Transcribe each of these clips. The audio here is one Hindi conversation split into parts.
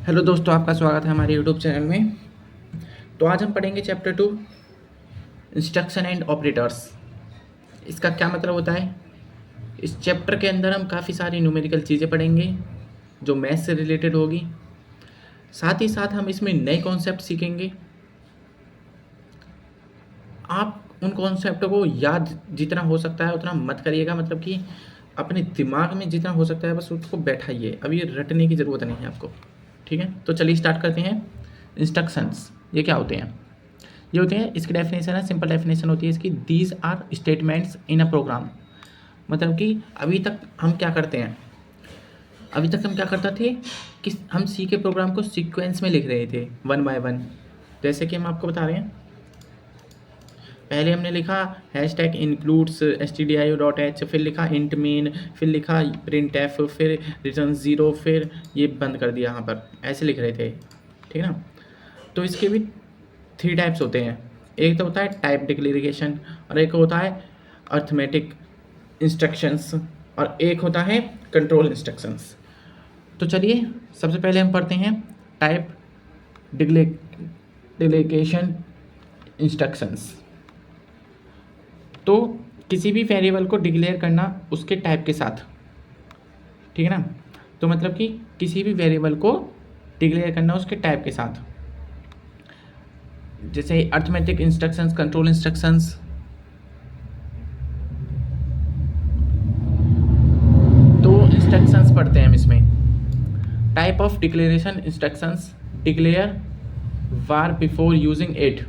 हेलो दोस्तों, आपका स्वागत है हमारे यूट्यूब चैनल में। तो आज हम पढ़ेंगे चैप्टर 2 इंस्ट्रक्शन एंड ऑपरेटर्स। इसका क्या मतलब होता है? इस चैप्टर के अंदर हम काफ़ी सारी न्यूमेरिकल चीज़ें पढ़ेंगे जो मैथ से रिलेटेड होगी। साथ ही साथ हम इसमें नए कॉन्सेप्ट सीखेंगे। आप उन कॉन्सेप्ट को याद जितना हो सकता है उतना मत करिएगा, मतलब कि अपने दिमाग में जितना हो सकता है बस उसको बैठाइए। अभी रटने की ज़रूरत नहीं है आपको, ठीक है? तो चलिए स्टार्ट करते हैं। इंस्ट्रक्शंस ये क्या होते हैं? ये होते हैं, इसकी डेफिनेशन है, सिंपल डेफिनेशन होती है इसकी, these are statements in a program. मतलब कि अभी तक हम क्या करते हैं, अभी तक हम क्या करते थे कि हम सी के प्रोग्राम को सीक्वेंस में लिख रहे थे वन बाय वन। जैसे कि हम आपको बता रहे हैं, पहले हमने लिखा हैश टैग इंक्लूड्स stdio.h, फिर लिखा इंट मेन, फिर लिखा प्रिंट एफ, फिर रिटर्न 0, फिर ये बंद कर दिया। यहाँ पर ऐसे लिख रहे थे, ठीक है ना? तो इसके भी 3 टाइप्स होते हैं। एक तो होता है टाइप डिक्लेरेशन, और एक होता है अर्थमेटिक इंस्ट्रक्शंस, और एक होता है कंट्रोल इंस्ट्रक्शंस। तो चलिए सबसे पहले हम पढ़ते हैं टाइप डिक्लेरेशन इंस्ट्रक्शंस। तो किसी भी वेरिएबल को डिक्लेयर करना उसके टाइप के साथ, ठीक है ना? तो मतलब कि किसी भी वेरिएबल को डिक्लेयर करना उसके टाइप के साथ, जैसे अर्थमेटिक इंस्ट्रक्शंस, कंट्रोल इंस्ट्रक्शंस। तो इंस्ट्रक्शंस पढ़ते हैं हम इसमें। Type of declaration instructions: declare war before using it,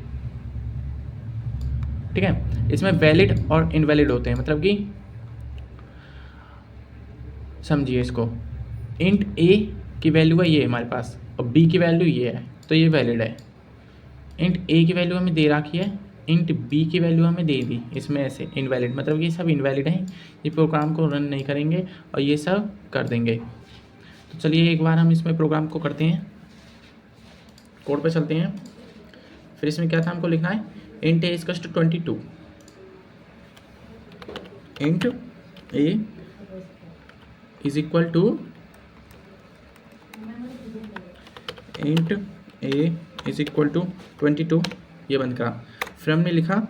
ठीक है? इसमें वैलिड और इनवैलिड होते हैं, मतलब कि समझिए इसको, इंट ए की वैल्यू है ये हमारे पास और बी की वैल्यू ये है, तो ये वैलिड है। इंट ए की वैल्यू हमें दे रखी है, इंट बी की वैल्यू हमें दे दी, इसमें ऐसे इनवैलिड, मतलब ये सब इनवैलिड हैं, ये प्रोग्राम को रन नहीं करेंगे और ये सब कर देंगे। तो चलिए एक बार हम इसमें प्रोग्राम को करते हैं, कोड पे चलते हैं। फिर इसमें क्या था, हमको लिखना है int a equals to 22, int a is equal to, int a is equal to 22, ये बंद करा। फिर हमने लिखा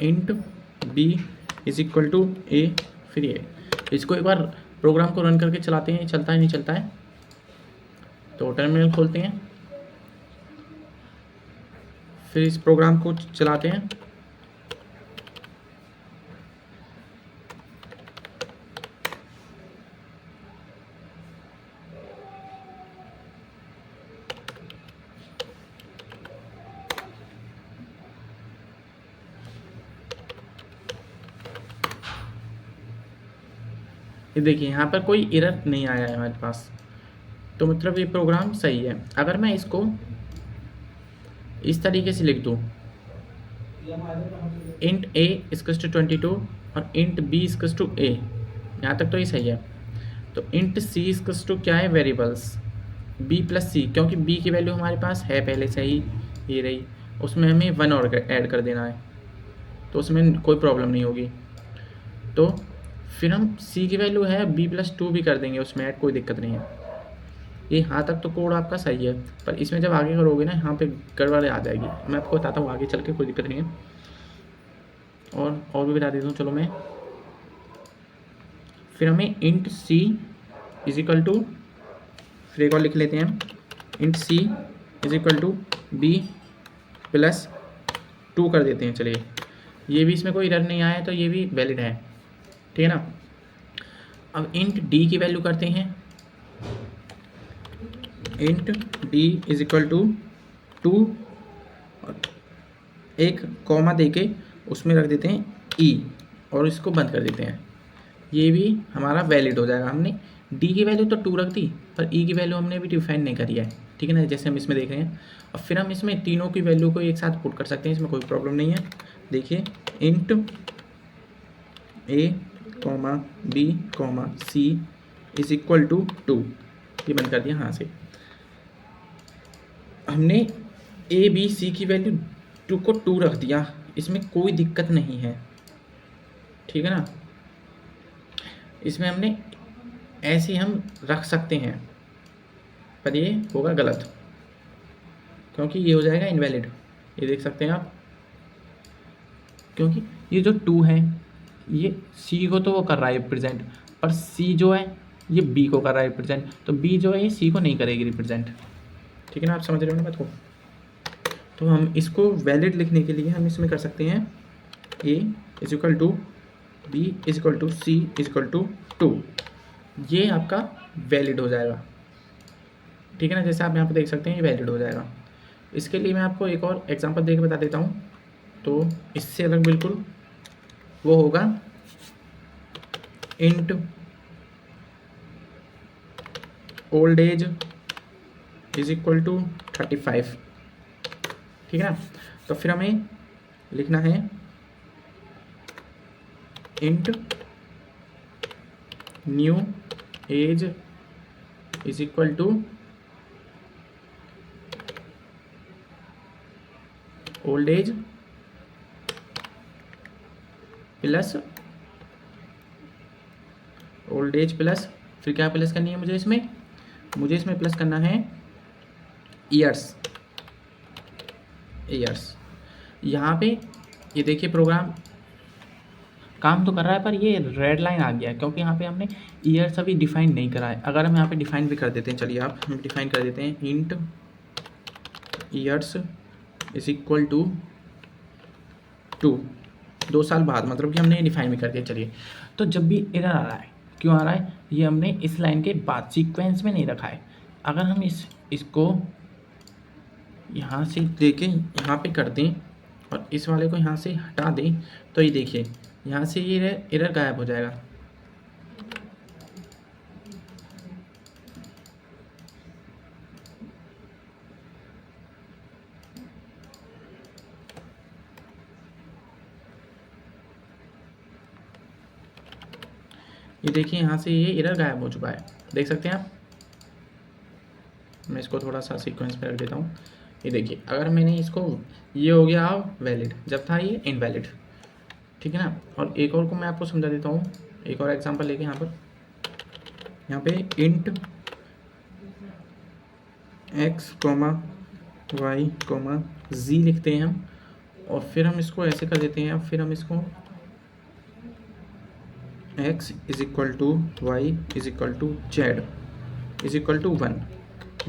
int b is equal to a, फिर ये। इसको एक बार प्रोग्राम को रन करके चलाते हैं, चलता है नहीं चलता है। तो टर्मिनल खोलते हैं, फिर इस प्रोग्राम को चलाते हैं। ये देखिए यहाँ पर कोई एरर नहीं आया है हमारे पास, तो मतलब ये प्रोग्राम सही है। अगर मैं इसको इस तरीके से लिख दूँ, इंट ए इक्वल्स टू 22 और इंट बी इक्वल्स टू ए, यहाँ तक तो ये सही है। तो इंट सी इक्वल्स टू क्या है, वेरिएबल्स बी प्लस सी, क्योंकि बी की वैल्यू हमारे पास है पहले से ही, ये रही, उसमें हमें 1 और ऐड कर देना है, तो उसमें कोई प्रॉब्लम नहीं होगी। तो फिर हम सी की वैल्यू है बी प्लस 2 भी कर देंगे उसमें ऐड, कोई दिक्कत नहीं है। ये यहाँ तक तो कोड आपका सही है, पर इसमें जब आगे करोगे ना यहाँ पे गड़बड़ आ जाएगी। मैं आपको बताता हूँ आगे चल के, कोई दिक्कत नहीं है। और भी बता देता हूँ, चलो मैं। फिर हमें int C is equal to, फिर एक और लिख लेते हैं, int C is equal to B plus 2 कर देते हैं। चलिए ये भी, इसमें कोई एरर नहीं आया तो ये भी वैलिड है, ठीक है ना? अब इंट डी की वैल्यू करते हैं, int D is equal to 2, एक कॉमा देके उसमें रख देते हैं ई और इसको बंद कर देते हैं। ये भी हमारा वैलिड हो जाएगा। हमने डी की वैल्यू तो 2 रख दी, पर ई की वैल्यू हमने भी डिफाइन नहीं करी है, ठीक है ना? जैसे हम इसमें देख रहे हैं। और फिर हम इसमें तीनों की वैल्यू को एक साथ पुट कर सकते हैं, इसमें कोई प्रॉब्लम नहीं है। देखिए int A comma B comma C is equal to 2, ये बंद कर दिया। हाँ से हमने ए बी सी की वैल्यू 2 को 2 रख दिया, इसमें कोई दिक्कत नहीं है, ठीक है ना? इसमें हमने ऐसे हम रख सकते हैं, पर ये होगा गलत, क्योंकि ये हो जाएगा इनवैलिड। ये देख सकते हैं आप, क्योंकि ये जो 2 है ये सी को तो वो कर रहा है रिप्रेजेंट, पर सी जो है ये बी को कर रहा है रिप्रेजेंट, तो बी जो है ये सी को नहीं करेगी रिप्रेजेंट। ठीक है ना, आप समझ रहे हो ना बात को। तो हम इसको वैलिड लिखने के लिए हम इसमें कर सकते हैं a is equal to b is equal to c is equal to 2, ये आपका वैलिड हो जाएगा। ठीक है ना, जैसे आप यहाँ पर देख सकते हैं ये वैलिड हो जाएगा। इसके लिए मैं आपको एक और एग्जांपल दे के बता देता हूँ। तो इससे अलग बिल्कुल वो होगा int old age is equal to 35। ठीक है ना, तो फिर हमें लिखना है int new age is equal to old age plus old age plus, फिर क्या प्लस करनी है मुझे इसमें प्लस करना है ईयर्स। यहाँ पे ये देखिए प्रोग्राम काम तो कर रहा है, पर ये रेड लाइन आ गया क्योंकि यहाँ पे हमने ईयर्स अभी डिफाइन नहीं करा है। अगर हम यहाँ पे डिफाइन भी कर देते हैं, चलिए हम डिफाइन कर देते हैं int years is equal to 2 साल बाद, मतलब कि हमने ये डिफाइन भी कर दिया। चलिए, तो जब भी एरर आ रहा है, क्यों आ रहा है, ये हमने इस लाइन के बाद सीक्वेंस में नहीं रखा है। अगर हम इसको यहाँ से लेके यहाँ पे कर दें और इस वाले को यहाँ से हटा दें, तो ये देखिए यहाँ से ये एरर गायब हो जाएगा। ये देखिए यहाँ से ये एरर गायब हो चुका है, देख सकते हैं आप। मैं इसको थोड़ा सा सीक्वेंस में रख देता हूँ। ये देखिए, अगर मैंने इसको, ये हो गया वैलिड, जब था ये इनवैलिड। ठीक है ना, और एक और को मैं आपको समझा देता हूँ, एक और एग्जांपल लेके यहाँ पे इंट x, y, z लिखते हैं हम, और फिर हम इसको ऐसे कर देते हैं। फिर हम इसको x is equal to Y is equal to Z is equal to 1,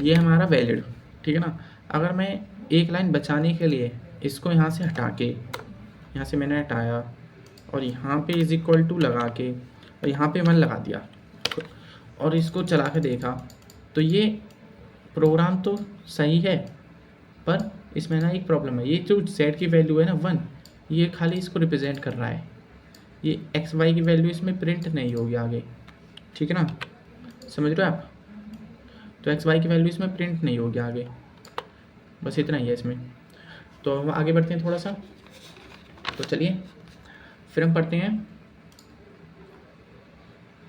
ये हमारा वैलिड। ठीक है ना, अगर मैं एक लाइन बचाने के लिए इसको यहाँ से हटा के, यहाँ से मैंने हटाया और यहाँ पे इज इक्वल टू लगा के और यहाँ पे 1 लगा दिया और इसको चला के देखा, तो ये प्रोग्राम तो सही है, पर इसमें ना एक प्रॉब्लम है। ये जो z की वैल्यू है ना 1, ये खाली इसको रिप्रेजेंट कर रहा है, ये एक्स वाई की वैल्यू इसमें प्रिंट नहीं होगी आगे। ठीक है ना, समझ रहे हो आप। तो एक्स वाई की वैल्यू इसमें प्रिंट नहीं होगी आगे, बस इतना ही है इसमें। तो हम आगे बढ़ते हैं थोड़ा सा। तो चलिए फिर हम पढ़ते हैं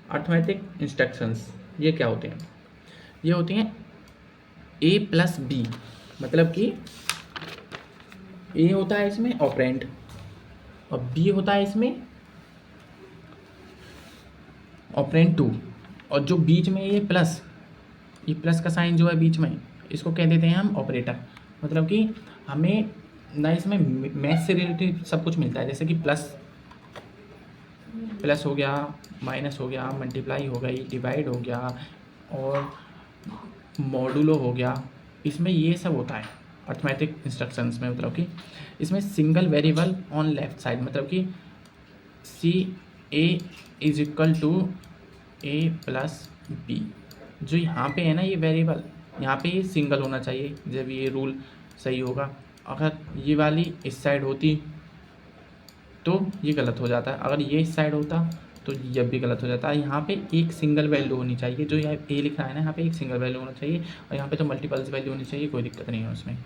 अर्थमेटिक इंस्ट्रक्शंस। ये क्या होते हैं, ये होती हैं a प्लस बी, मतलब कि a होता है इसमें ऑपरेंड और b होता है इसमें ऑपरेंड 2, और जो बीच में ये प्लस का साइन जो है बीच में, इसको कह देते हैं हम ऑपरेटर। मतलब कि हमें ना इसमें मैथ से रिलेटेड सब कुछ मिलता है, जैसे कि प्लस हो गया, माइनस हो गया, मल्टीप्लाई हो गई, डिवाइड हो गया और मॉडुलो हो गया। इसमें ये सब होता है अर्थमेटिक इंस्ट्रक्शंस में। मतलब कि इसमें single variable on left side, मतलब कि c a is equal to a plus b, जो यहाँ पे है ना ये वेरिएबल, यहाँ पे ये सिंगल होना चाहिए जब ये रूल सही होगा। अगर ये वाली इस साइड होती तो ये गलत हो जाता है, अगर ये इस साइड होता तो ये भी गलत हो जाता है। यहाँ पे एक सिंगल वैल्यू होनी चाहिए, जो यहाँ ए लिखा है ना, यहाँ पे एक सिंगल वैल्यू होना चाहिए, और यहाँ पे तो मल्टीपल्स वैल्यू होनी चाहिए, कोई दिक्कत नहीं है उसमें।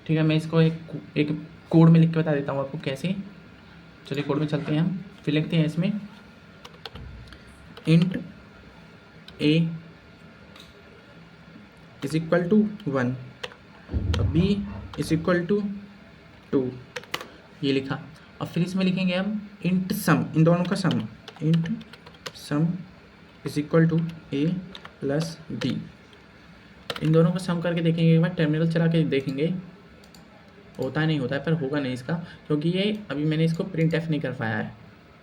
ठीक है, मैं इसको एक कोड में लिख के बता देता हूँ आपको कैसे। चलिए कोड में चलते हैं हम, फिर लिखते हैं इसमें int a is equal to 1 और b इज इक्वल टू 2, ये लिखा। और फिर इसमें लिखेंगे हम इंट सम, इन दोनों का sum, int sum is equal to a plus b। इन दोनों को सम करके देखेंगे, एक बार टर्मिनल चला के देखेंगे होता है नहीं होता है, पर होगा नहीं इसका, क्योंकि ये अभी मैंने इसको प्रिंट एफ नहीं कर पाया है।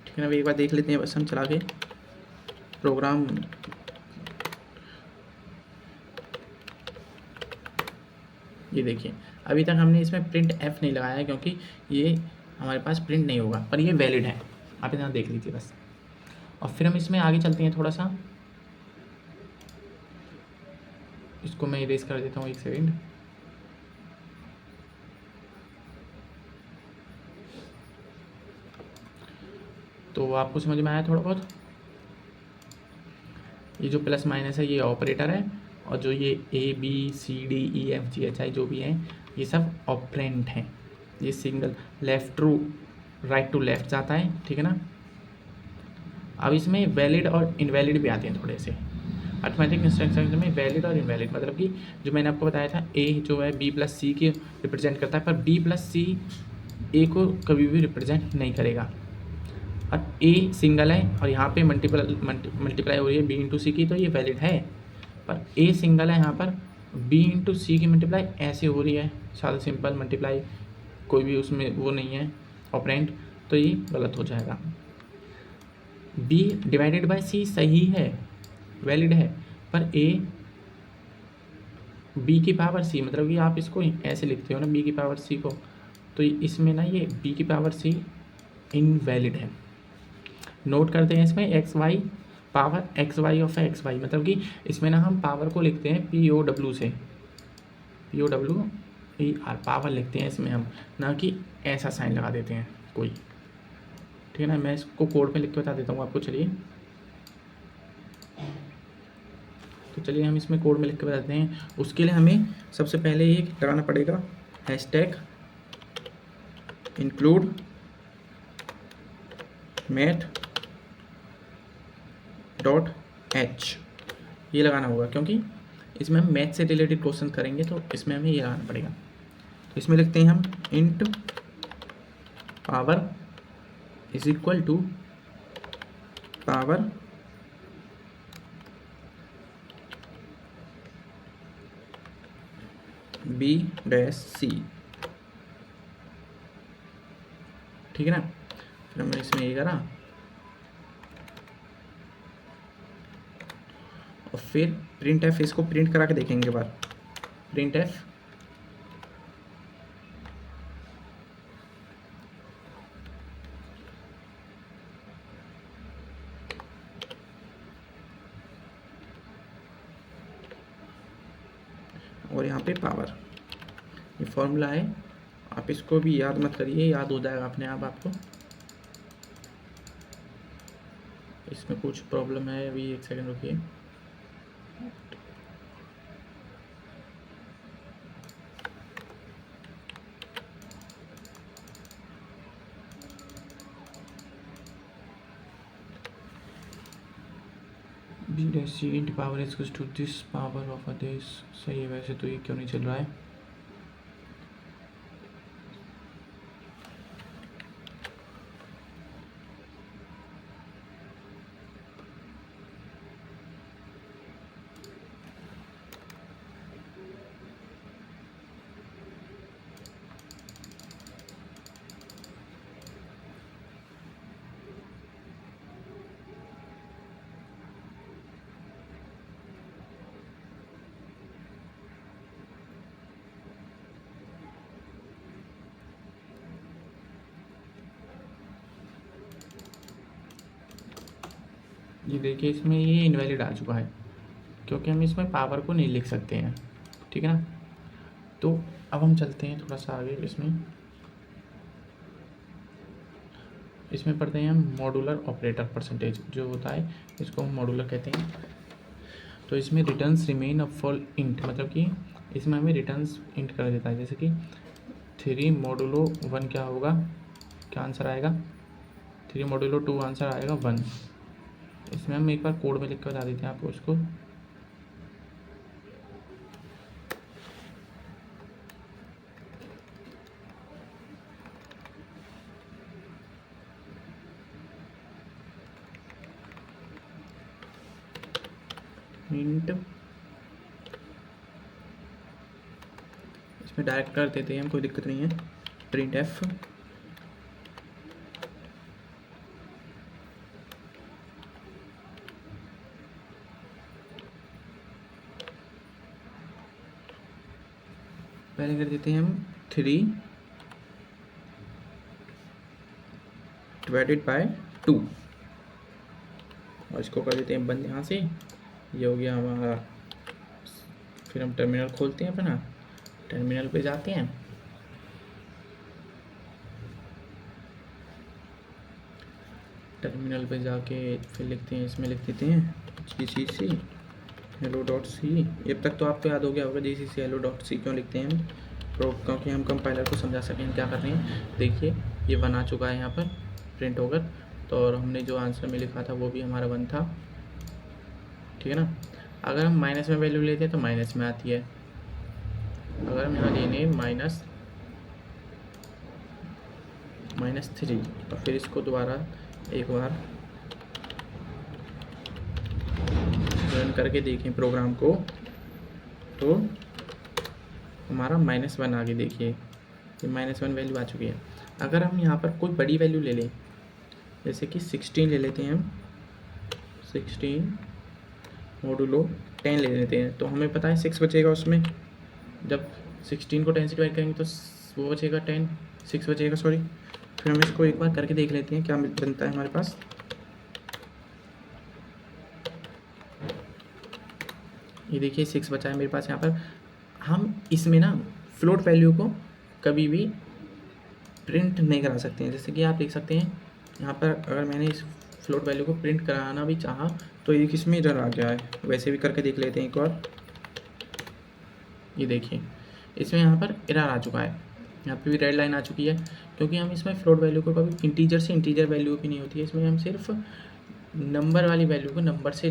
ठीक है ना, अभी एक बार देख लेते हैं बस हम चला के प्रोग्राम। ये देखिए अभी तक हमने इसमें प्रिंट एफ नहीं लगाया है, क्योंकि ये हमारे पास प्रिंट नहीं होगा, पर ये वैलिड है। आप इतना देख लीजिए बस। और फिर हम इसमें आगे चलते हैं थोड़ा सा, इसको मैं इरेज कर देता हूँ, एक सेकेंड। तो आपको समझ में आया थोड़ा बहुत। ये जो प्लस माइनस है ये ऑपरेटर है, और जो ये A B C D E F G H I जो भी हैं ये सब ऑपरेंट हैं। ये single left to right to left जाता है, ठीक है ना। अब इसमें वैलिड और इनवैलिड भी आते हैं थोड़े से। अर्थमेटिक इंस्ट्रक्शन में वैलिड और इनवैलिड मतलब कि जो मैंने आपको बताया था, ए जो है बी प्लस सी की रिप्रेजेंट करता है, पर बी प्लस सी ए को कभी भी रिप्रेजेंट नहीं करेगा। और ए सिंगल है और यहाँ पे मल्टीप्लाई हो रही है बी इंटू सी की, तो ये वैलिड है। पर ए सिंगल है यहाँ पर, बी इंटू सी की मल्टीप्लाई ऐसे हो रही है, सादा सिंपल मल्टीप्लाई, कोई भी उसमें वो नहीं है ऑपरेंट, तो ये गलत हो जाएगा। बी डिवाइडेड बाय सी सही है, वैलिड है, पर ए बी की पावर सी, मतलब कि आप इसको ऐसे लिखते हो ना बी की पावर सी को, तो इसमें ना ये बी की पावर सी इनवैलिड है। नोट करते हैं इसमें X Y power X Y of X Y, मतलब कि इसमें ना हम पावर को लिखते हैं पी ओ डब्ल्यू से, P O W E R power लिखते हैं इसमें हम, ना कि ऐसा साइन लगा देते हैं कोई। ठीक है ना, मैं इसको कोड पे लिख के बता देता हूँ आपको। चलिए तो चलिए हम इसमें कोड में लिख के बताते हैं। उसके लिए हमें सबसे पहले ये लगाना पड़ेगा hashtag include math dot H, ये लगाना होगा, क्योंकि इसमें हम मैथ से रिलेटेड क्वेश्चन करेंगे, तो इसमें हमें ये लगाना पड़ेगा। तो इसमें लिखते हैं हम int power is equal to power b dash c. ठीक है ना, फिर हमने इसमें ये करा, और फिर प्रिंट एफ, इसको प्रिंट करा के देखेंगे बार प्रिंट एफ। और यहाँ पे पावर, ये फॉर्मूला है, आप इसको भी याद मत करिए, याद हो जाएगा अपने आप आपको। इसमें कुछ प्रॉब्लम है, अभी एक सेकंड रुकिए। B dash C int power is equal to this power of this. सही है, वैसे तो ये क्यों नहीं चल रहा है। ये देखिए इसमें ये इनवैलिड आ चुका है, क्योंकि हम इसमें पावर को नहीं लिख सकते हैं। ठीक है ना, तो अब हम चलते हैं थोड़ा सा आगे। इसमें पढ़ते हैं हम मॉडुलर ऑपरेटर परसेंटेज जो होता है, इसको हम मॉडुलर कहते हैं। तो इसमें returns remain a fall int, मतलब कि इसमें हमें रिटर्न्स इंट कर देता है, जैसे कि 3 मॉडुलो 1 क्या होगा, क्या आंसर आएगा, 3 मॉडुलो 2 आंसर आएगा 1। इसमें हम एक बार कोड में लिख कर बता देते हैं आपको इसको। इंट इसमें डायरेक्ट कर देते हैं हम, कोई दिक्कत नहीं है। प्रिंट एफ पहले कर देते हैं हम 3 डिवाइडेड बाय 2 और इसको कर देते हैं बंद यहाँ से। ये हो गया हमारा। फिर हम टर्मिनल खोलते हैं अपना, टर्मिनल पे जाते हैं, टर्मिनल पे जाके फिर लिखते हैं, इसमें लिख देते हैं gcc hello.c। अब तक तो आपको याद हो गया होगा gcc hello.c क्यों लिखते हैं हम, क्योंकि हम कंपाइलर को समझा सकें क्या कर रहे हैं। देखिए ये 1 आ चुका है यहाँ पर प्रिंट होकर, तो और हमने जो आंसर में लिखा था वो भी हमारा 1 था, ठीक है ना। अगर हम माइनस में वैल्यू लेते हैं तो माइनस में आती है। अगर हम यहाँ लेने -3 और फिर इसको दोबारा एक बार रन करके देखें प्रोग्राम को, तो हमारा -1 आगे देखिए, ये -1 वैल्यू आ चुकी है। अगर हम यहाँ पर कोई बड़ी वैल्यू ले लें, जैसे कि 16 ले लेते हैं हम, 16 मोडुलो 10 ले लेते हैं, तो हमें पता है 6 बचेगा उसमें। जब 16 को 10 से डिवाइड करेंगे तो वो बचेगा 10, 6 बचेगा सॉरी। फिर हम इसको एक बार करके देख लेते हैं क्या बनता है हमारे पास। ये देखिए 6 बचा है मेरे पास यहाँ पर। हम इसमें ना फ्लोट वैल्यू को कभी भी प्रिंट नहीं करा सकते हैं। जैसे कि आप देख सकते हैं यहाँ पर, अगर मैंने इस फ्लोट वैल्यू को प्रिंट कराना भी चाहा तो ये किसमें एरर आ गया है, वैसे भी करके देख लेते हैं एक बार। ये देखिए इसमें यहाँ पर एरर आ चुका है, यहाँ पे भी रेड लाइन आ चुकी है, क्योंकि हम इसमें फ्लोट वैल्यू को कभी इंटीजर से इंटीजर वैल्यू भी नहीं होती है, इसमें हम सिर्फ नंबर वाली वैल्यू को नंबर से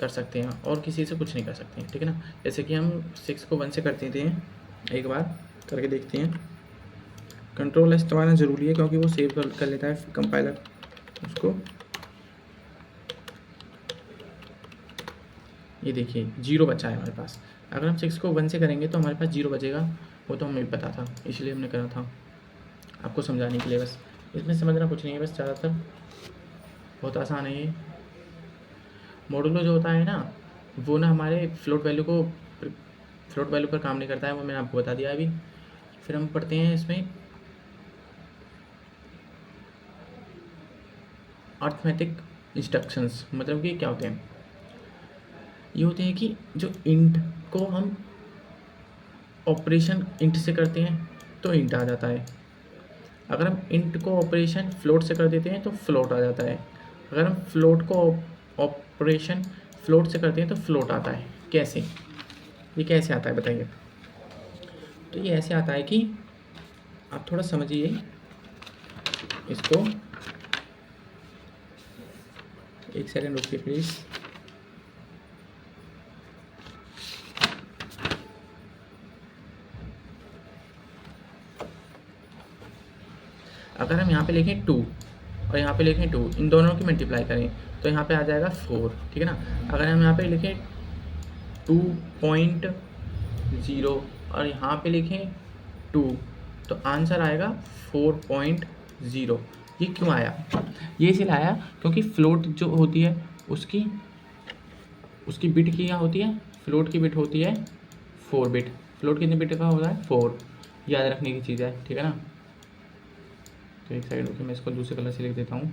कर सकते हैं और किसी से कुछ नहीं कर सकते हैं, ठीक है ना। जैसे कि हम 6 को 1 से कर देते हैं, एक बार करके देखते हैं। कंट्रोल एस दबाना ज़रूरी है क्योंकि वो सेव कर लेता है कंपाइलर उसको। ये देखिए 0 बचा है हमारे पास। अगर हम 6 को 1 से करेंगे तो हमारे पास 0 बचेगा, वो तो हमें पता था, इसलिए हमने करा था आपको समझाने के लिए। बस इसमें समझना कुछ नहीं है, बस ज़्यादातर बहुत आसान है ये। मॉडुलो जो होता है ना, वो ना हमारे फ्लोट वैल्यू पर काम नहीं करता है, वो मैंने आपको बता दिया अभी। फिर हम पढ़ते हैं इसमें अर्थमेटिक इंस्ट्रक्शंस, मतलब कि क्या होते हैं। ये होते हैं कि जो इंट को हम ऑपरेशन इंट से करते हैं तो इंट आ जाता है। अगर हम इंट को ऑपरेशन फ्लोट से कर देते हैं तो फ्लोट आ जाता है। अगर हम फ्लोट को ऑपरेशन फ्लोट से करते हैं तो फ्लोट आता है। कैसे, ये कैसे आता है बताइए। तो ये ऐसे आता है कि आप थोड़ा समझिए इसको, एक सेकंड रुकिए प्लीज़। अगर हम यहाँ पे लिखें 2 और यहाँ पे लिखें 2, इन दोनों की मल्टीप्लाई करें तो यहाँ पे आ जाएगा 4, ठीक है ना। अगर हम यहाँ पे लिखें 2.0 और यहाँ पे लिखें 2 तो आंसर आएगा 4.0। ये क्यों आया, ये इसलिए आया क्योंकि फ्लोट जो होती है उसकी बिट की क्या होती है, फ्लोट की बिट होती है 4 बिट। फ्लोट कितने बिट का होता है, 4। याद रखने की चीज़ है, ठीक है ना। तो एक साइड होकर मैं इसको दूसरे कलर से लिख देता हूँ,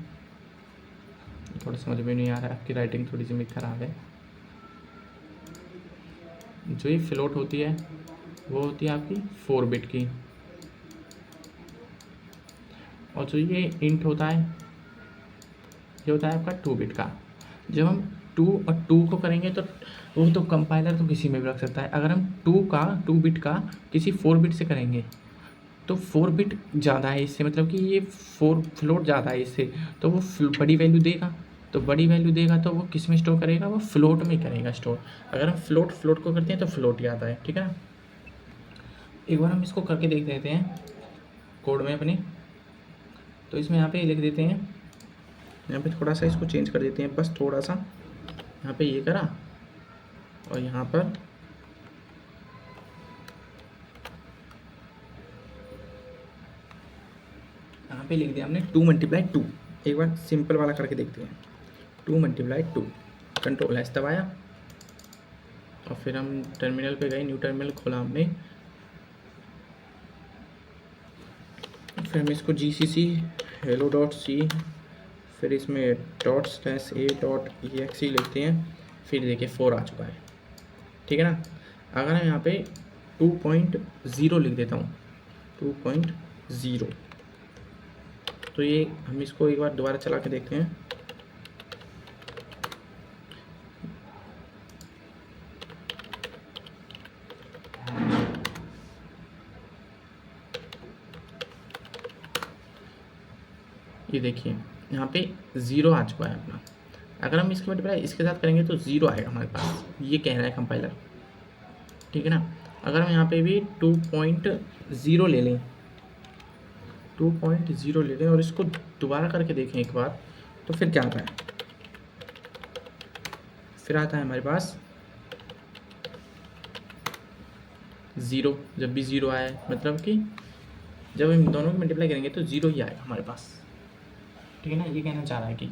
थोड़ा समझ में नहीं आ रहा है, आपकी राइटिंग थोड़ी सी मेरी खराब है। जो ये फ्लोट होती है वो होती है आपकी 4 बिट की, और जो ये इंट होता है ये होता है आपका 2 बिट का। जब हम 2 और 2 को करेंगे तो वो तो कंपाइलर तो किसी में भी रख सकता है। अगर हम 2 बिट का किसी 4 बिट से करेंगे तो 4 बिट ज़्यादा है इससे, मतलब कि ये 4 फ्लोट ज़्यादा है इससे, तो वो बड़ी वैल्यू देगा। तो बड़ी वैल्यू देगा तो वो किस में स्टोर करेगा, वो फ्लोट में करेगा स्टोर। अगर हम फ्लोट को करते हैं तो फ्लोट ही आता है, ठीक है ना। एक बार हम इसको करके देख देते हैं कोड में अपने। तो इसमें यहाँ पे लिख देते हैं, यहाँ पे थोड़ा सा इसको चेंज कर देते हैं, बस थोड़ा सा। यहाँ पे ये करा और यहाँ पर यहाँ पे लिख दिया हमने 2 × 2। एक बार सिंपल वाला करके देखते हैं। 2 × 2, कंट्रोल एस दबाया और फिर हम टर्मिनल पे गए, न्यू टर्मिनल खोला हमने, फिर हम इसको GCC hello.c, फिर इसमें ./a.exe लिखते हैं, फिर देखिए 4 आ चुका है, ठीक है ना। अगर मैं यहाँ पे 2.0 लिख देता हूँ, 2.0, तो ये हम इसको एक बार दोबारा चला के देखते हैं। ये देखिए यहाँ पे 0 आ चुका है अपना। अगर हम इसके मल्टीप्लाई इसके साथ करेंगे तो 0 आएगा हमारे पास, ये कह रहा है कंपाइलर, ठीक है ना। अगर हम यहाँ पे भी 2.0 ले लें, 2.0 ले लें और इसको दोबारा करके देखें एक बार, तो फिर क्या आता है, फिर आता है हमारे पास 0। जब भी 0 आए मतलब कि जब हम दोनों को मल्टीप्लाई करेंगे तो 0 ही आएगा हमारे पास, ठीक है ना। ये कहना चाह रहा है कि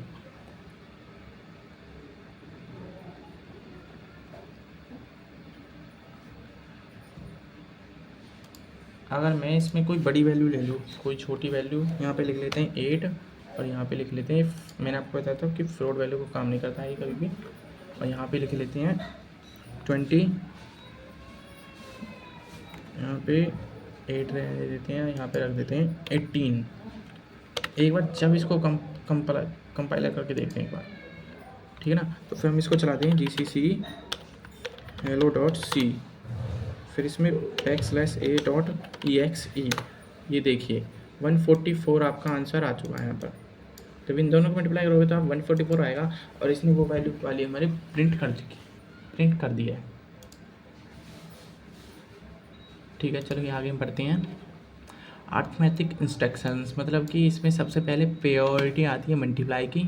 अगर मैं इसमें कोई बड़ी वैल्यू ले लूँ, कोई छोटी वैल्यू, यहाँ पे लिख लेते हैं 8 और यहाँ पे लिख लेते हैं, मैंने आपको बताया था कि फ्लोट वैल्यू को काम नहीं करता है कभी भी, और यहाँ पे लिख लेते हैं 20, यहाँ पे 8 रहने देते हैं, यहाँ पे रख देते हैं 18। एक बार जब इसको कंपाइलर करके देखते हैं एक बार, ठीक है ना। तो फिर हम इसको चलाते हैं GCC hello.c, फिर इसमें \a.exe, ये देखिए 144 आपका आंसर आ चुका है यहाँ पर। जब इन दोनों को मल्टीप्लाई करोगे तो आप 144 आएगा, और इसने वो वैल्यू वाली हमारी प्रिंट कर दी है, ठीक है। चलो आगे हम पढ़ते हैं। अरिथमेटिक इंस्ट्रक्शंस, मतलब कि इसमें सबसे पहले प्रायोरिटी आती है मल्टीप्लाई की,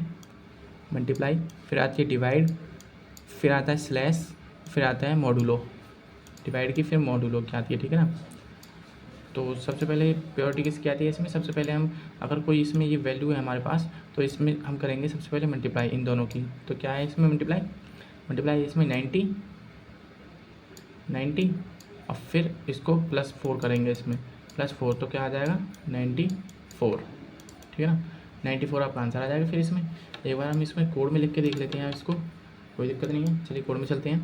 मल्टीप्लाई, फिर आती है डिवाइड, फिर आता है स्लैश, फिर आता है मॉडुलो, डिवाइड की फिर मॉडुलो की आती है, ठीक है ना। तो सबसे पहले प्रायोरिटी किसकी आती है इसमें, सबसे पहले हम अगर कोई इसमें ये वैल्यू है हमारे पास, तो इसमें हम करेंगे सबसे पहले मल्टीप्लाई इन दोनों की। तो क्या है इसमें मल्टीप्लाई इसमें 90 और फिर इसको +4 करेंगे, इसमें +4, तो क्या आ जाएगा 94, ठीक है ना। 94 आपका आंसर आ जाएगा। फिर इसमें एक बार हम इसमें कोड में लिख के देख लेते हैं इसको, कोई दिक्कत नहीं है। चलिए कोड में चलते हैं,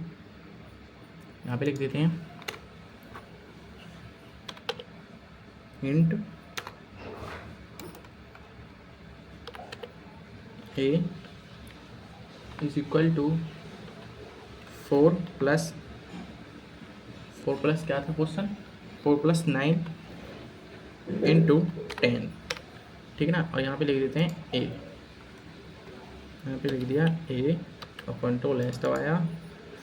यहाँ पे लिख देते हैं int a is equal to 4 plus क्या था क्वेश्चन, 4 + 9 × 10, ठीक है ना। और यहाँ पे लिख देते हैं a, यहाँ पे लिख दिया a और कंट्रोल एस दबाया,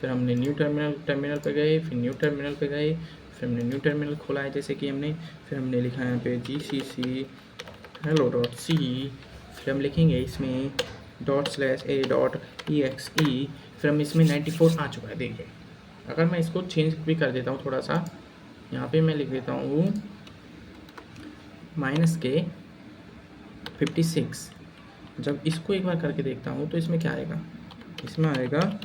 फिर हमने न्यू टर्मिनल पे गए, फिर न्यू टर्मिनल पे गए, फिर हमने न्यू टर्मिनल खोला है जैसे कि हमने, फिर हमने लिखा है यहाँ पे GCC hello.c, फिर हम लिखेंगे इसमें ./a.exe, फिर हम इसमें 94 आ चुका है। देखिए अगर मैं इसको चेंज भी कर देता हूँ थोड़ा सा, यहाँ पे मैं लिख देता हूँ -56। जब इसको एक बार करके देखता हूँ तो इसमें क्या आएगा, इसमें आएगा,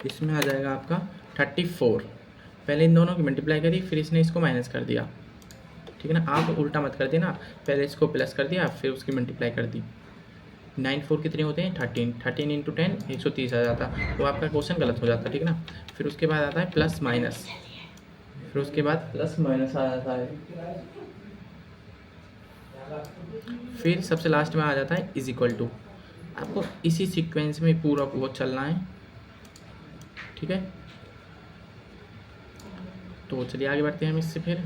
इसमें आ जाएगा आपका 34। पहले इन दोनों की मल्टीप्लाई करी, फिर इसने इसको माइनस कर दिया, ठीक है ना। आप उल्टा मत कर देना, पहले इसको प्लस कर दिया फिर उसकी मल्टीप्लाई कर दी। 94 कितने होते हैं 13 × 10 130 आ जाता, तो आपका क्वेश्चन गलत हो जाता, ठीक है ना। फिर उसके बाद आता है प्लस माइनस, फिर उसके बाद प्लस माइनस आ जाता है, फिर सबसे लास्ट में आ जाता है =। आपको इसी सीक्वेंस में पूरा वो चलना है, ठीक है। तो चलिए आगे बढ़ते हैं हम इससे। फिर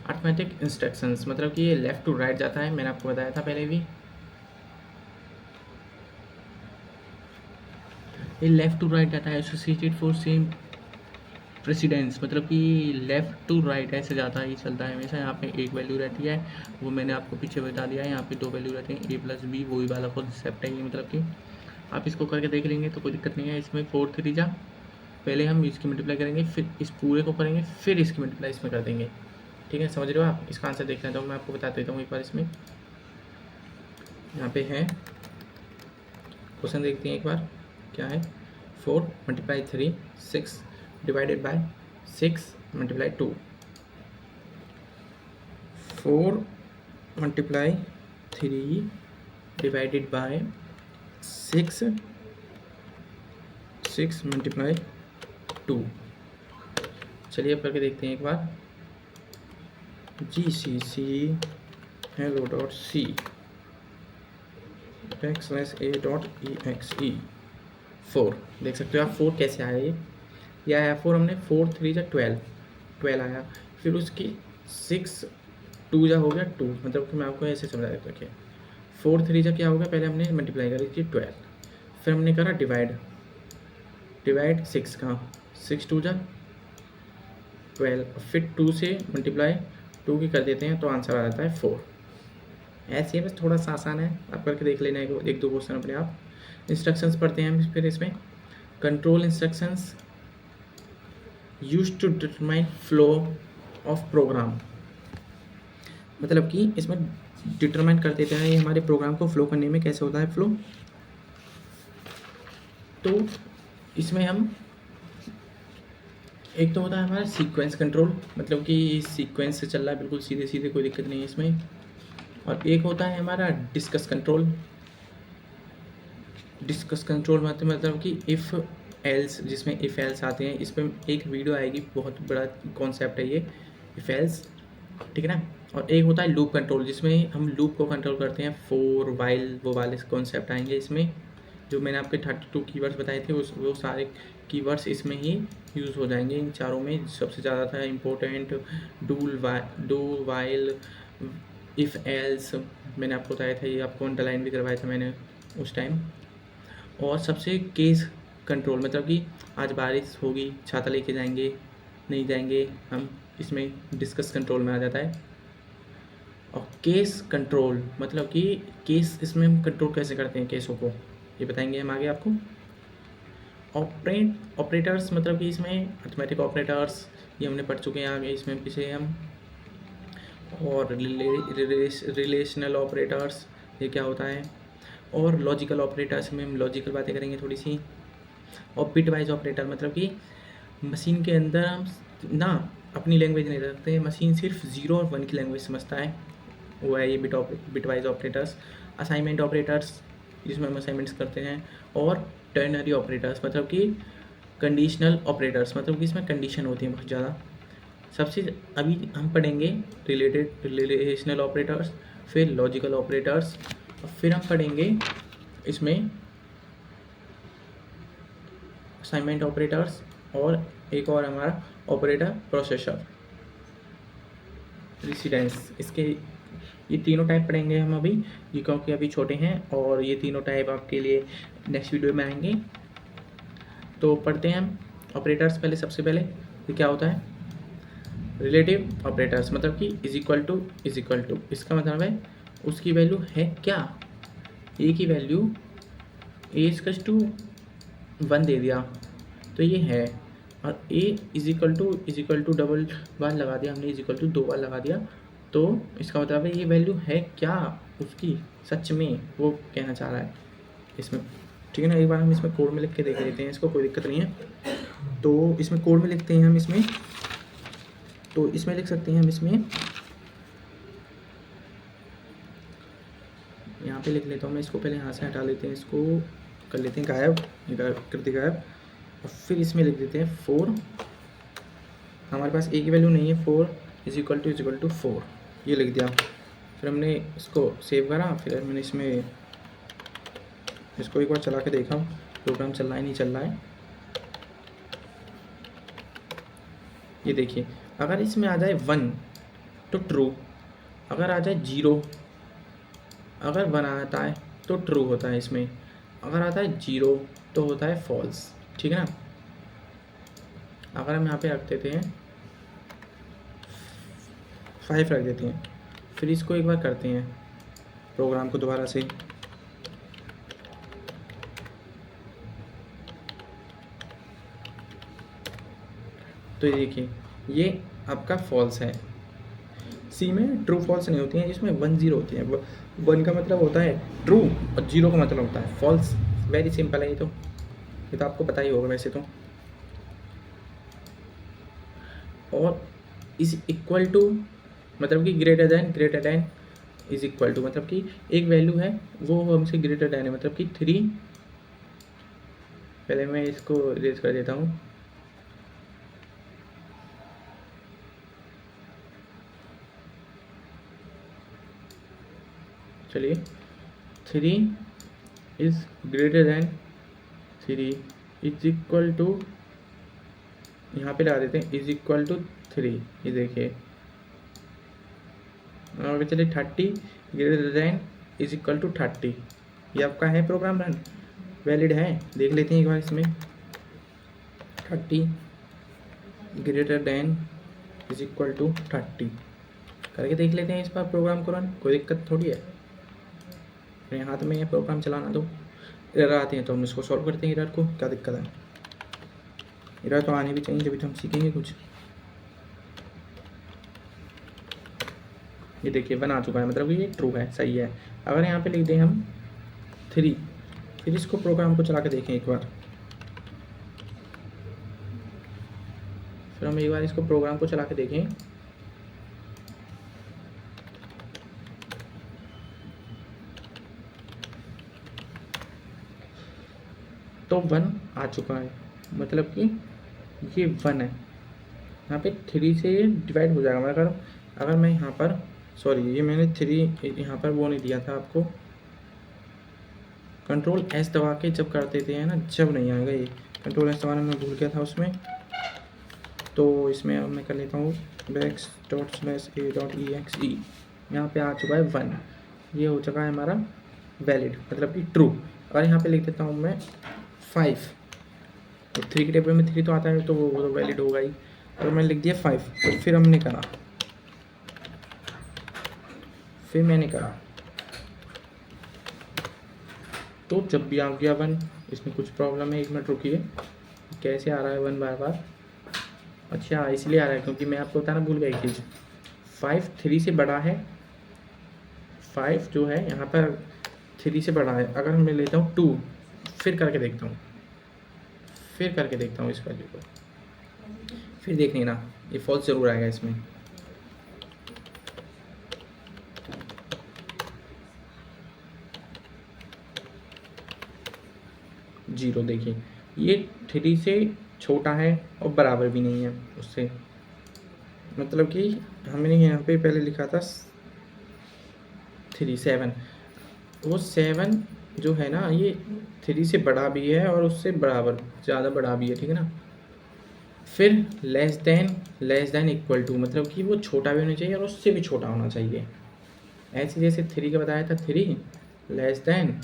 अरिथमेटिक इंस्ट्रक्शंस, मतलब कि ये लेफ़्ट टू राइट जाता है, मैंने आपको बताया था पहले भी। ये लेफ़्ट टू राइट जाता है एसोसिएटेड फॉर सेम प्रेसिडेंस, मतलब कि लेफ़्ट टू राइट ऐसे जाता है, ये चलता है हमेशा। यहाँ पे एक वैल्यू रहती है, वो मैंने आपको पीछे बता दिया है। यहाँ पे 2 वैल्यू रहती हैं, a + b, वही वाला कॉन्सेप्ट है ये, मतलब कि आप इसको करके देख लेंगे तो कोई दिक्कत नहीं है। इसमें 4 3 जा, पहले हम इसकी मल्टीप्लाई करेंगे, फिर इस पूरे को करेंगे, फिर इसकी मल्टीप्लाई इसमें कर देंगे। ठीक है, समझ रहे हो आप? इसका आंसर देख लें तो मैं आपको बता देता हूँ एक बार। इसमें यहाँ पे है क्वेश्चन, देखते हैं एक बार क्या है। 4 × 3 6 डिवाइडेड बाय 6 × 2। 4 × 3 divided by 6 × 2। चलिए अब करके देखते हैं एक बार। GCC hello.c \a.exe 4 देख सकते हो आप। 4 कैसे आया ये आया 4, हमने 4 3 जा 12 आया, फिर उसकी 6 2 जा हो गया 2, मतलब कि मैं आपको ऐसे समझा देता हूँ। 4 3 जा क्या हो गया, पहले हमने मल्टीप्लाई करी थी 12, फिर हमने करा डिवाइड 6 का 6 2 जा 12, फिर 2 से मल्टीप्लाई 2 की कर देते हैं तो आंसर आ जाता है 4। ऐसे ही बस थोड़ा सा आसान है, आप करके देख लेना एक दो क्वेश्चन अपने आप। इंस्ट्रक्शंस पढ़ते हैं हम फिर इसमें। Control instructions used to determine flow of program, मतलब कि इसमें डिटरमाइन कर देते हैं ये हमारे प्रोग्राम को फ्लो करने में कैसे होता है फ्लो। तो इसमें हम एक तो होता है हमारा सीक्वेंस कंट्रोल, मतलब कि सीक्वेंस से चल रहा है बिल्कुल सीधे सीधे, कोई दिक्कत नहीं है इसमें। और एक होता है हमारा डिस्कस कंट्रोल। डिस्कस कंट्रोल मतलब कि इफ़ एल्स, जिसमें इफ़ एल्स आते हैं। इस पर एक वीडियो आएगी, बहुत बड़ा कॉन्सेप्ट है ये इफ़ एल्स, ठीक है ना। और एक होता है लूप कंट्रोल, जिसमें हम लूप को कंट्रोल करते हैं। फॉर वाइल वो वाले कॉन्सेप्ट आएंगे इसमें। जो मैंने आपके 32 कीवर्ड्स बताए थे वो सारे कीवर्ड्स इसमें ही यूज़ हो जाएंगे। इन चारों में सबसे ज़्यादा था important do while if else, मैंने आपको बताया था, ये आपको अंडरलाइन भी करवाया था मैंने उस टाइम। और सबसे केस कंट्रोल, मतलब कि आज बारिश होगी, छाता लेके जाएंगे नहीं जाएंगे, हम इसमें डिस्कस कंट्रोल में आ जाता है। और केस कंट्रोल मतलब कि केस, इसमें हम कंट्रोल कैसे करते हैं केसों को, ये बताएंगे हम आगे आपको। ऑपरेटर्स मतलब कि इसमें अर्थमेटिक ऑपरेटर्स, ये हमने पढ़ चुके हैं आगे इसमें पीछे हम। और रिलेशनल ऑपरेटर्स, ये क्या होता है। और लॉजिकल ऑपरेटर्स में हम लॉजिकल बातें करेंगे थोड़ी सी। और बिट वाइज ऑपरेटर मतलब कि मशीन के अंदर हम ना अपनी लैंग्वेज नहीं रखते, मशीन सिर्फ 0 और 1 की लैंग्वेज समझता है, वो है ये bit wise operators. Assignment operators, जिसमें हम असाइनमेंट्स करते हैं। और टर्नरी ऑपरेटर्स मतलब कि कंडीशनल ऑपरेटर्स, मतलब कि इसमें कंडीशन होती है बहुत ज़्यादा। सबसे अभी हम पढ़ेंगे रिलेशनल ऑपरेटर्स, फिर लॉजिकल ऑपरेटर्स, और फिर हम पढ़ेंगे इसमें असाइनमेंट ऑपरेटर्स, और एक और हमारा ऑपरेटर प्रोसेसर प्रेसिडेंस। इसके ये तीनों टाइप पढ़ेंगे हम अभी, ये क्योंकि अभी छोटे हैं, और ये तीनों टाइप आपके लिए नेक्स्ट वीडियो में आएंगे। तो पढ़ते हैं हम ऑपरेटर्स। पहले सबसे पहले ये क्या होता है, रिलेटिव ऑपरेटर्स मतलब कि इज इक्वल टू, इसका मतलब है उसकी वैल्यू है क्या, ए की वैल्यू ए इक्वल टू 1 दे दिया तो ये है, और ए इज इक्वल टू डबल बार लगा दिया हमने, इज इक्वल टू 2 बार लगा दिया, तो इसका मतलब है ये वैल्यू है क्या उसकी, सच में वो कहना चाह रहा है इसमें, ठीक है ना। एक बार हम इसमें कोड में लिख के देख लेते हैं इसको, कोई दिक्कत नहीं है। तो इसमें कोड में लिखते हैं हम इसमें, तो इसमें लिख सकते हैं हम इसमें, यहाँ पे लिख लेता हूँ मैं इसको, पहले यहाँ से हटा लेते हैं इसको, कर लेते हैं गायब, कर दी गायब। और फिर इसमें लिख देते हैं 4, हमारे पास ए की वैल्यू नहीं है, 4 इज इक्वल टू 4, ये लिख दिया। फिर हमने इसको सेव करा, फिर मैंने इसमें इसको एक बार चला के देखा प्रोग्राम चल रहा है नहीं चल रहा है। ये देखिए, अगर इसमें आ जाए 1 तो ट्रू, अगर आ जाए 0, अगर 1 आता है तो ट्रू होता है इसमें, अगर आता है 0 तो होता है फॉल्स, ठीक है ना। अगर हम यहाँ पे रख देते हैं 5 रख देते हैं, फिर इसको एक बार करते हैं प्रोग्राम को दोबारा से, तो ये देखिए ये आपका फॉल्स है। सी में ट्रू फॉल्स नहीं होती हैं, जिसमें 1 0 होती है। 1 का मतलब होता है ट्रू और 0 का मतलब होता है फॉल्स। वेरी सिंपल है ये तो आपको पता ही होगा वैसे तो। और इज इक्वल टू मतलब कि greater than is equal to मतलब कि एक वैल्यू है वो हमसे ग्रेटर दैन है, मतलब कि 3। पहले मैं इसको इरेज कर देता हूँ। चलिए 3 is greater than 3 is equal to, यहाँ पे लगा देते हैं इज इक्वल टू 3। ये देखिए आगे चलिए 30 greater than is equal to 30। ये आपका है प्रोग्राम रन, वैलिड है। देख लेते हैं एक बार इसमें 30 greater than is equal to 30 करके देख लेते हैं इस बार प्रोग्राम को रन। कोई दिक्कत थोड़ी है, अपने हाथ में ये प्रोग्राम चलाना दो। एरर आते हैं तो हम इसको सॉल्व करते हैं। एरर को क्या दिक्कत है, एरर तो आने भी चाहिए जब तो हम सीखेंगे कुछ। ये देखिए 1 आ चुका है, मतलब कि ये ट्रू है, सही है। अगर यहाँ पे लिख दें हम 3, फिर इसको प्रोग्राम को चला के देखें एक बार। फिर हम एक बार इसको प्रोग्राम को चला के देखें। तो 1 आ चुका है, मतलब कि ये 1 है। यहाँ पे 3 से डिवाइड हो जाएगा। मगर अगर मैं यहाँ पर सॉरी ये मैंने 3 यहाँ पर वो नहीं दिया था आपको। कंट्रोल एस दबा के जब कर देते हैं ना, जब नहीं आएगा ये। कंट्रोल एस दबाना मैं भूल गया था उसमें, तो इसमें अब मैं कर लेता हूँ बैक्स.a.exe। यहाँ पे आ चुका है 1, ये हो चुका है हमारा वैलिड, मतलब कि ट्रू। और यहाँ पे लिख देता हूँ मैं 5, तो 3 के टेबल में 3 तो आता है, तो वो तो वैलिड होगा ही। तो मैंने लिख दिया 5, तो फिर हमने करा, फिर मैंने करा, तो जब भी आ गया 1। इसमें कुछ प्रॉब्लम है, 1 मिनट रुकिए। कैसे आ रहा है 1 बार बार? अच्छा इसलिए आ रहा है क्योंकि मैं आपको बताना भूल गया एक चीज़। 5 3 से बड़ा है, 5 जो है यहाँ पर 3 से बड़ा है। अगर मैं लेता हूँ 2, फिर करके देखता हूँ इस वैल्यू को, फिर देख लेना ये फॉल्स ज़रूर आएगा इसमें। जीरो देखिए ये 3 से छोटा है और बराबर भी नहीं है उससे, मतलब कि हमने यहाँ पे पहले लिखा था 3 7, वो 7 जो है ना ये 3 से बड़ा भी है और उससे बराबर ज़्यादा बड़ा भी है, ठीक है ना। फिर लेस देन इक्वल टू, मतलब कि वो छोटा भी होना चाहिए और उससे भी छोटा होना चाहिए। ऐसे जैसे 3 का बताया था, 3 less than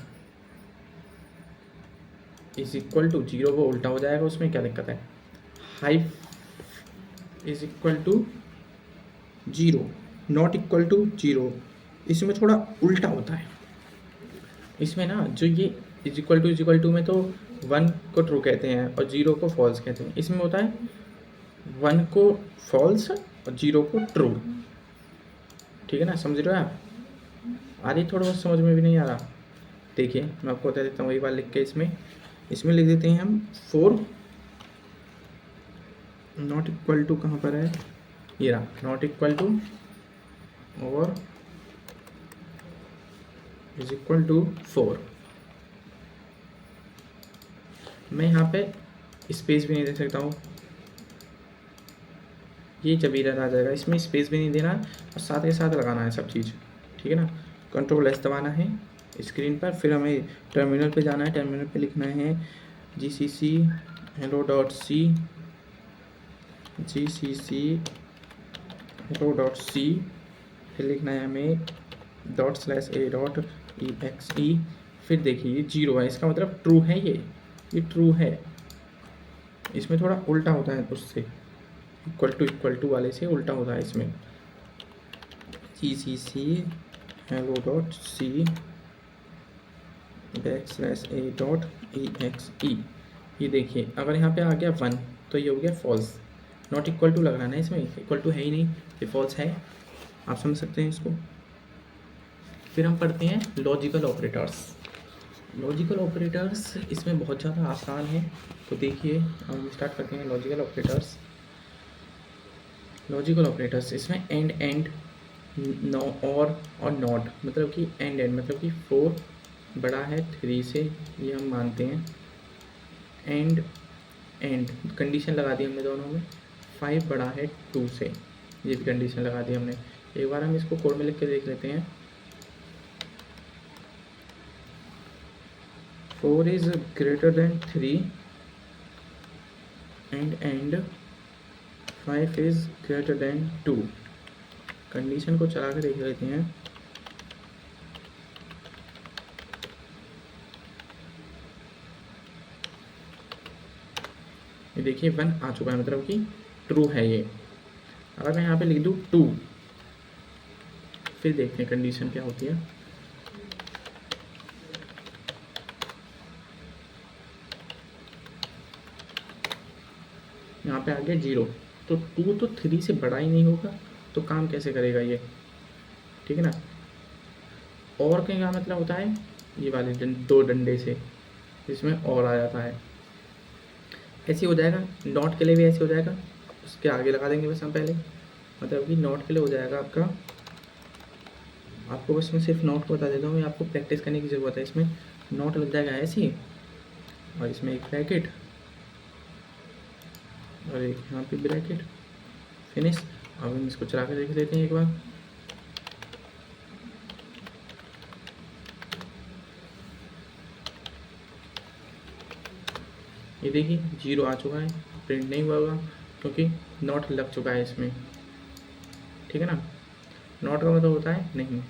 is equal to 0, वो उल्टा हो जाएगा, उसमें क्या दिक्कत है। हाइफ is equal to 0, not equal to 0, इसमें थोड़ा उल्टा होता है। इसमें ना जो ये इज इक्वल टू में तो 1 को ट्रू कहते हैं और 0 को फॉल्स कहते हैं। इसमें होता है 1 को फॉल्स और 0 को ट्रू, ठीक है ना। समझ रहे हो आप? आ रही थोड़ा बहुत समझ में भी नहीं आ रहा? देखिए मैं आपको बता देता हूँ एक बार लिख के। इसमें लिख देते हैं हम 4 नॉट इक्वल टू, कहाँ पर है ये रहा, नॉट इक्वल टू और इज इक्वल टू 4। मैं यहाँ पे स्पेस भी नहीं दे सकता हूँ, ये जब एरर आ जाएगा। इसमें स्पेस भी नहीं देना और साथ के साथ लगाना है सब चीज़, ठीक है ना। कंट्रोल एस दबाना है स्क्रीन पर, फिर हमें टर्मिनल पे जाना है। टर्मिनल पे लिखना है gcc hello.c फिर लिखना है हमें ./a.exe। फिर देखिए ये 0 है, इसका मतलब ट्रू है, ये ट्रू है। इसमें थोड़ा उल्टा होता है उससे, इक्वल टू वाले से उल्टा होता है इसमें। gcc hello.c \a.exe। ये देखिए अगर यहाँ पे आ गया 1 तो ये हो गया फॉल्स, नॉट इक्वल टू लग रहा है ना, इसमें इक्वल टू है ही नहीं, ये फॉल्स है, आप समझ सकते हैं इसको। फिर हम पढ़ते हैं लॉजिकल ऑपरेटर्स। लॉजिकल ऑपरेटर्स इसमें बहुत ज़्यादा आसान है, तो देखिए हम स्टार्ट करते हैं लॉजिकल ऑपरेटर्स। लॉजिकल ऑपरेटर्स इसमें एंड नो और नॉट, मतलब कि एंड मतलब कि 4 बड़ा है 3 से, ये हम मानते हैं। एंड कंडीशन लगा दी हमने दोनों में, 5 बड़ा है 2 से, ये भी कंडीशन लगा दी हमने। एक बार हम इसको कोड में लिख के देख लेते हैं। 4 is greater than 3 and 5 is greater than 2। Condition को चला के देख लेते हैं। ये देखिए 1 आ चुका है, मतलब कि ट्रू है ये। अगर मैं यहाँ पे लिख दूँ 2, फिर देखते हैं कंडीशन क्या होती है। यहाँ पे आ गया 0, तो 2 तो 3 से बड़ा ही नहीं होगा, तो काम कैसे करेगा ये, ठीक है ना। और का क्या मतलब होता है, ये वाले 2 डंडे से, जिसमें और आ जाता है, ऐसे हो जाएगा। नॉट के लिए भी ऐसे हो जाएगा, उसके आगे लगा देंगे बस हम पहले, मतलब कि नॉट के लिए हो जाएगा आपका, आपको बस मैं सिर्फ नॉट को बता देता हूँ, आपको प्रैक्टिस करने की ज़रूरत है। इसमें नॉट लग जाएगा ऐसे, और इसमें एक ब्रैकेट और एक यहाँ पे ब्रैकेट, फिनिश। अब हम इसको चला कर देख लेते हैं एक बार। ये देखिए 0 आ चुका है, प्रिंट नहीं हुआ होगा क्योंकि नॉट लग चुका है इसमें, ठीक है ना। नॉट का मतलब होता है नहीं।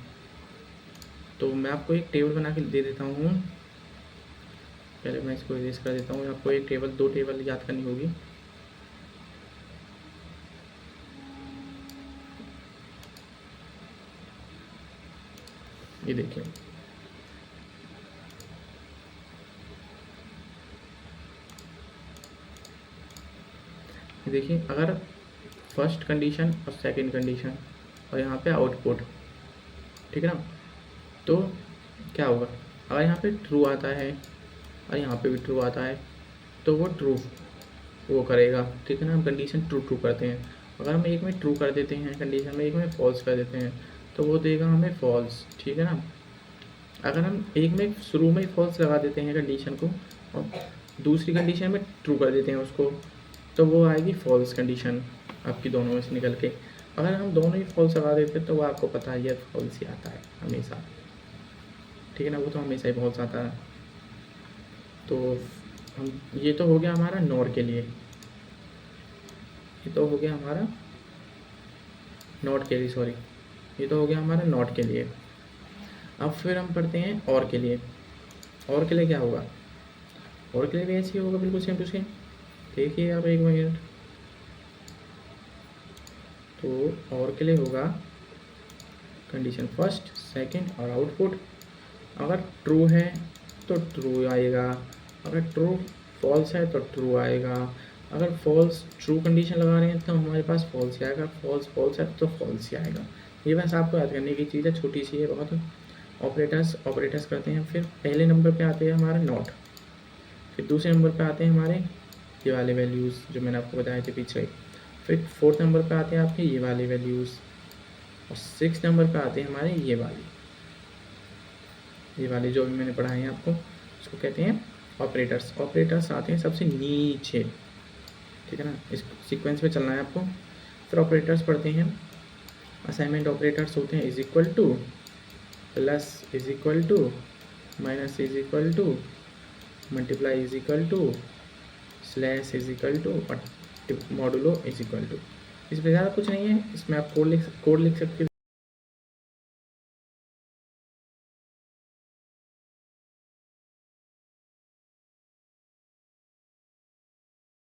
तो मैं आपको एक टेबल बना के दे देता हूँ, पहले मैं इसको इरेज कर देता हूँ। आपको एक टेबल, 2 टेबल याद करनी होगी। ये देखिए, ये देखिए अगर फर्स्ट कंडीशन और सेकंड कंडीशन और यहाँ पे आउटपुट, ठीक है ना, तो क्या होगा। अगर यहाँ पे ट्रू आता है और यहाँ पे भी ट्रू आता है, तो वो ट्रू वो करेगा, ठीक है ना। हम कंडीशन ट्रू ट्रू करते हैं। अगर हम एक में ट्रू कर देते हैं कंडीशन में, एक में फॉल्स कर देते हैं, तो वो देगा हमें फॉल्स, ठीक है ना। अगर हम एक में शुरू में फॉल्स लगा देते हैं कंडीशन को, और दूसरी कंडीशन में ट्रू कर देते हैं उसको, तो वो आएगी फॉल्स कंडीशन आपकी दोनों में से निकल के। अगर हम दोनों ही फॉल्स लगा देते हैं, तो वो आपको पता है ये फॉल्स ही आता है हमेशा, ठीक है ना, वो तो हमेशा ही फॉल्स आता है। तो हम, ये तो हो गया हमारा नॉर के लिए, ये तो हो गया हमारा नॉट के लिए, सॉरी, ये तो हो गया हमारा नॉट के लिए। अब फिर हम पढ़ते हैं और के लिए। और के लिए क्या होगा, और के लिए भी ऐसे ही होगा, बिल्कुल सेम टू सेम। देखिए आप एक मिनट, तो और के लिए होगा कंडीशन फर्स्ट सेकंड और आउटपुट। अगर ट्रू है तो ट्रू आएगा, अगर ट्रू फॉल्स है तो ट्रू आएगा। अगर फॉल्स ट्रू कंडीशन लगा रहे हैं तो हमारे पास फॉल्स ही आएगा, फॉल्स फॉल्स है तो फॉल्स ही आएगा। ये बस आपको याद करने की चीज़ है, छोटी सी है बहुत। ऑपरेटर्स करते हैं। फिर पहले नंबर पे आते हैं हमारे नॉट, फिर दूसरे नंबर पे आते हैं हमारे ये वाले वैल्यूज़ जो मैंने आपको बताए थे पीछे। फिर 4th नंबर पे आते हैं आपके ये वाले वैल्यूज़, और 6th नंबर पे आते हैं हमारे ये वाले जो भी मैंने पढ़ाए हैं आपको, इसको कहते हैं ऑपरेटर्स। ऑपरेटर्स आते हैं सबसे नीचे, ठीक है ना, इस सीक्वेंस में चलना है आपको। फिर ऑपरेटर्स पढ़ते हैं, असाइनमेंट ऑपरेटर्स होते हैं is equal to, plus is equal to, minus is equal to, multiply is equal to, slash is equal to, और मॉडुलो इज इक्वल टू। इस प्रकार कुछ नहीं है, इसमें आप कोड लिख सकते हो।